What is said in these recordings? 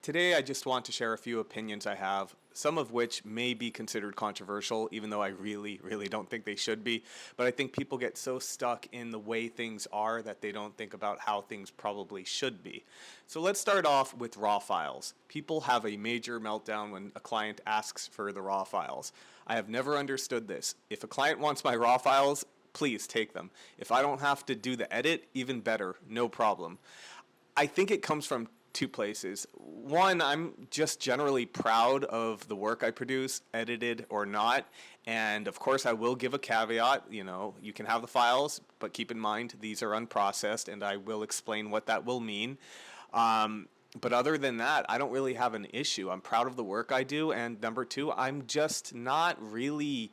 Today, I just want to share a few opinions I have, some of which may be considered controversial, even though I really don't think they should be. But I think people get so stuck in the way things are that they don't think about how things probably should be. So let's start off with raw files. People have a major meltdown when a client asks for the raw files. I have never understood this. If a client wants my raw files, please take them. If I don't have to do the edit, even better, no problem. I think it comes from two places. One, I'm just generally proud of the work I produce, edited or not. And of course, I will give a caveat. You can have the files, but keep in mind these are unprocessed, and I will explain what that will mean. But other than that, I don't really have an issue. I'm proud of the work I do. And number two, I'm just not really,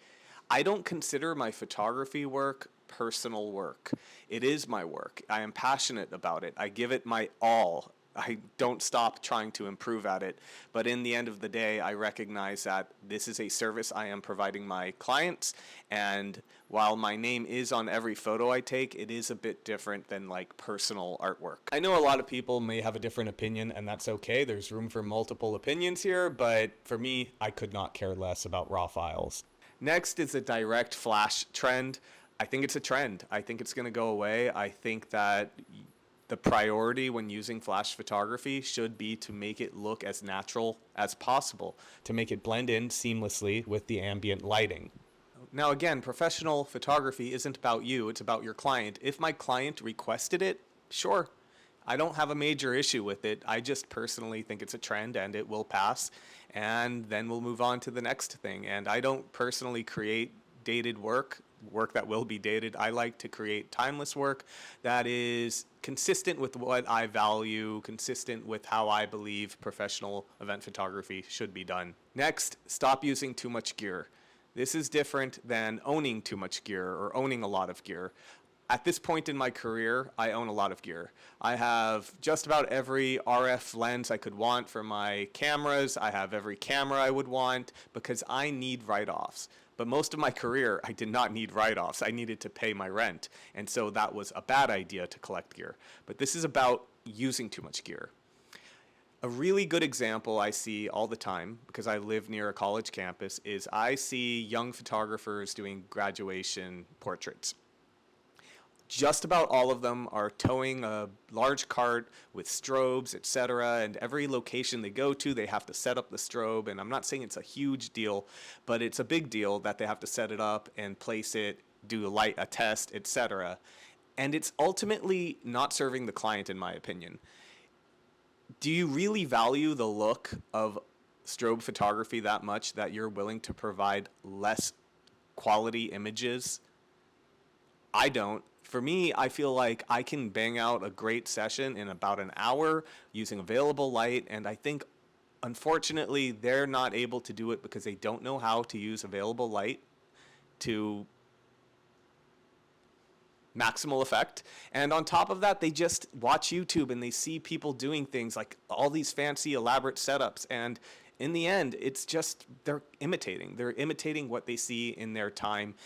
I don't consider my photography work personal work. It is my work. I am passionate about it. I give it my all. I don't stop trying to improve at it. But in the end of the day, I recognize that this is a service I am providing my clients. And while my name is on every photo I take, it is a bit different than like personal artwork. I know a lot of people may have a different opinion, and that's okay. There's room for multiple opinions here. But for me, I could not care less about raw files. Next is the direct flash trend. I think it's a trend. I think it's going to go away. I think that the priority when using flash photography should be to make it look as natural as possible, to make it blend in seamlessly with the ambient lighting. Now again, professional photography isn't about you, it's about your client. If my client requested it, sure, I don't have a major issue with it. I just personally think it's a trend and it will pass, and then we'll move on to the next thing. And I don't personally create dated work that will be dated. I like to create timeless work that is consistent with what I value, consistent with how I believe professional event photography should be done. Next, stop using too much gear. This is different than owning too much gear or owning a lot of gear. At this point in my career, I own a lot of gear. I have just about every RF lens I could want for my cameras. I have every camera I would want because I need write-offs. But most of my career, I did not need write-offs. I needed to pay my rent. And so that was a bad idea to collect gear. But this is about using too much gear. A really good example I see all the time, because I live near a college campus, is I see young photographers doing graduation portraits. Just about all of them are towing a large cart with strobes, etc. And every location they go to, they have to set up the strobe. And I'm not saying it's a huge deal, but it's a big deal that they have to set it up and place it, do a test, etc. And it's ultimately not serving the client, in my opinion. Do you really value the look of strobe photography that much that you're willing to provide less quality images? I don't. For me, I feel like I can bang out a great session in about an hour using available light, and I think, unfortunately, they're not able to do it because they don't know how to use available light to maximal effect. And on top of that, they just watch YouTube and they see people doing things like all these fancy, elaborate setups, and in the end, it's just they're imitating what they see in their time.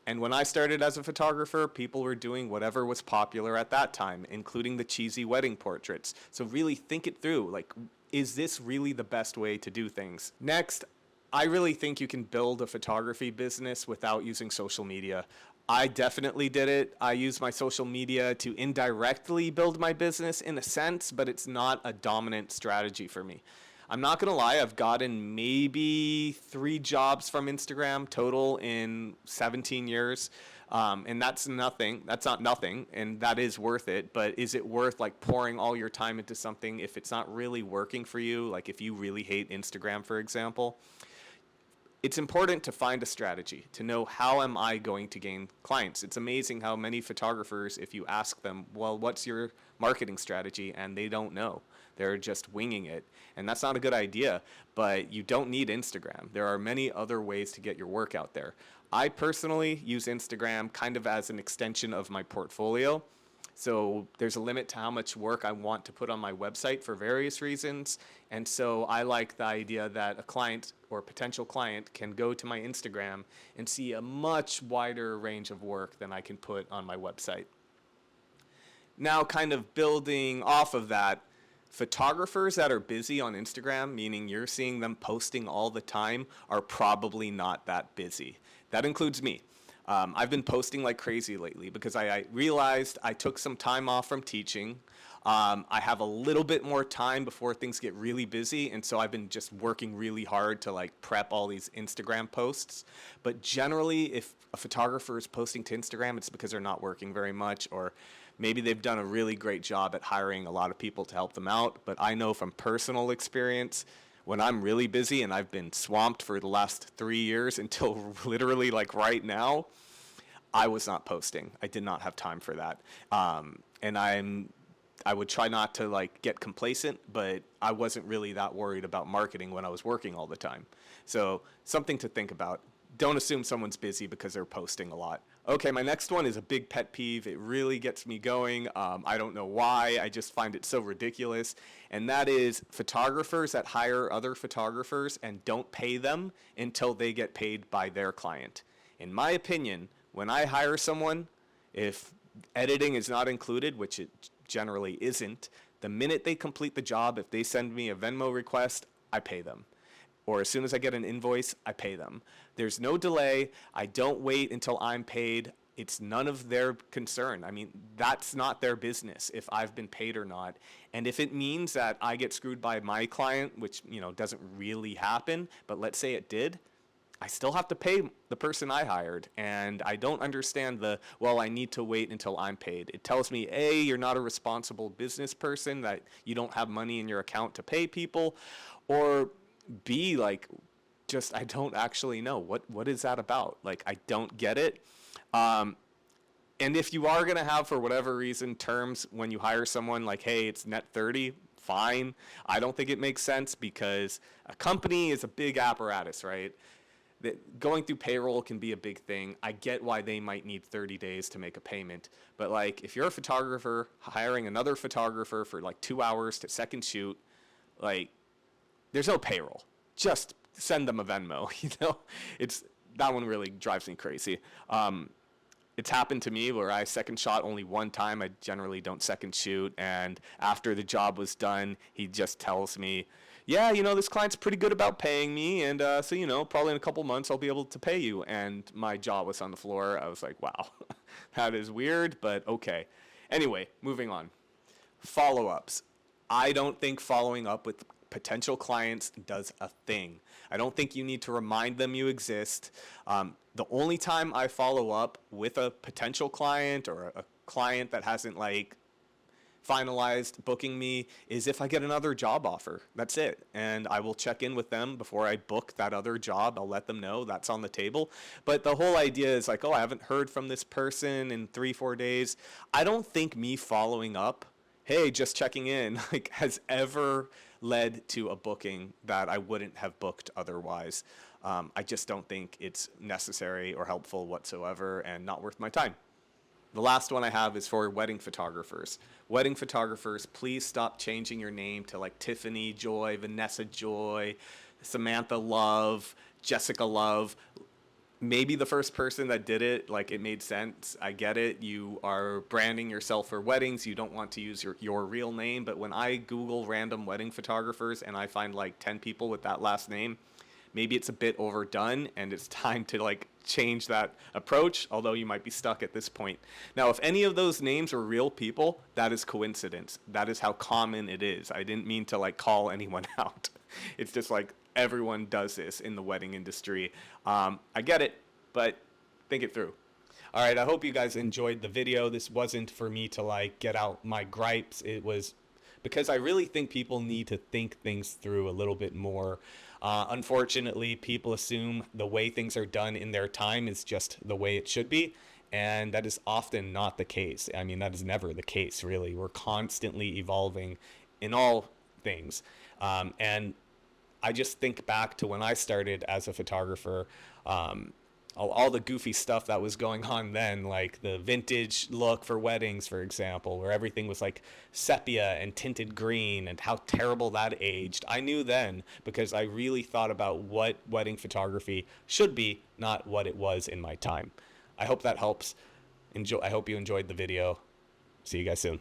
And when I started as a photographer, people were doing whatever was popular at that time, including the cheesy wedding portraits. So really think it through. Like, is this really the best way to do things? Next, I really think you can build a photography business without using social media. I definitely did it. I use my social media to indirectly build my business in a sense, but it's not a dominant strategy for me. I'm not going to lie, I've gotten maybe 3 jobs from Instagram total in 17 years. And that's nothing. That's not nothing, and that is worth it. But is it worth like pouring all your time into something if it's not really working for you? Like if you really hate Instagram, for example. It's important to find a strategy, to know how am I going to gain clients. It's amazing how many photographers, if you ask them, well, what's your marketing strategy? And they don't know. They're just winging it. And that's not a good idea, but you don't need Instagram. There are many other ways to get your work out there. I personally use Instagram kind of as an extension of my portfolio. So there's a limit to how much work I want to put on my website for various reasons. And so I like the idea that a client or potential client can go to my Instagram and see a much wider range of work than I can put on my website. Now, kind of building off of that, Photographers that are busy on Instagram, meaning you're seeing them posting all the time, are probably not that busy. That includes me. I've been posting like crazy lately because I realized I took some time off from teaching. I have a little bit more time before things get really busy, and so I've been just working really hard to like prep all these Instagram posts. But generally, if a photographer is posting to Instagram, it's because they're not working very much, or maybe they've done a really great job at hiring a lot of people to help them out. But I know from personal experience, when I'm really busy, and I've been swamped for the last 3 years until literally like right now, I was not posting. I did not have time for that. And I would try not to like get complacent, but I wasn't really that worried about marketing when I was working all the time. So something to think about. Don't assume someone's busy because they're posting a lot. Okay, my next one is a big pet peeve. It really gets me going. I don't know why. I just find it so ridiculous. And that is photographers that hire other photographers and don't pay them until they get paid by their client. In my opinion, when I hire someone, if editing is not included, which it generally isn't, the minute they complete the job, if they send me a Venmo request, I pay them. Or as soon as I get an invoice, I pay them. There's no delay. I don't wait until I'm paid. It's none of their concern. I mean, that's not their business if I've been paid or not. And if it means that I get screwed by my client, which, doesn't really happen, but let's say it did, I still have to pay the person I hired. And I don't understand I need to wait until I'm paid. It tells me, A, you're not a responsible business person, that you don't have money in your account to pay people, or B, I don't actually know. What is that about? I don't get it. And if you are going to have, for whatever reason, terms when you hire someone like, hey, it's net 30, fine. I don't think it makes sense because a company is a big apparatus, right? Going through payroll can be a big thing. I get why they might need 30 days to make a payment. But if you're a photographer hiring another photographer for 2 hours to second shoot, there's no payroll. Just send them a Venmo. It's that one really drives me crazy. It's happened to me where I second shot only one time. I generally don't second shoot. And after the job was done, he just tells me, yeah, this client's pretty good about paying me. And so, probably in a couple months, I'll be able to pay you. And my jaw was on the floor. I was like, wow, that is weird, but okay. Anyway, moving on. Follow-ups. I don't think following up with potential clients does a thing. I don't think you need to remind them you exist. The only time I follow up with a potential client or a client that hasn't finalized booking me is if I get another job offer. That's it. And I will check in with them before I book that other job. I'll let them know that's on the table. But the whole idea is I haven't heard from this person in 3-4 days. I don't think me following up, hey, just checking in, has ever led to a booking that I wouldn't have booked otherwise. I just don't think it's necessary or helpful whatsoever and not worth my time. The last one I have is for wedding photographers. Wedding photographers, please stop changing your name to Tiffany Joy, Vanessa Joy, Samantha Love, Jessica Love. Maybe the first person that did it, it made sense. I get it. You are branding yourself for weddings. You don't want to use your real name. But when I Google random wedding photographers and I find 10 people with that last name, maybe it's a bit overdone and it's time to change that approach, although you might be stuck at this point. Now, if any of those names are real people, that is coincidence. That is how common it is. I didn't mean to call anyone out. It's just everyone does this in the wedding industry. I get it, but think it through. All right, I hope you guys enjoyed the video. This wasn't for me to get out my gripes. It was because I really think people need to think things through a little bit more. Unfortunately, people assume the way things are done in their time is just the way it should be. And that is often not the case. I mean, that is never the case, really. We're constantly evolving in all things. And I just think back to when I started as a photographer, all the goofy stuff that was going on then, the vintage look for weddings, for example, where everything was sepia and tinted green and how terrible that aged. I knew then because I really thought about what wedding photography should be, not what it was in my time. I hope that helps. I hope you enjoyed the video. See you guys soon.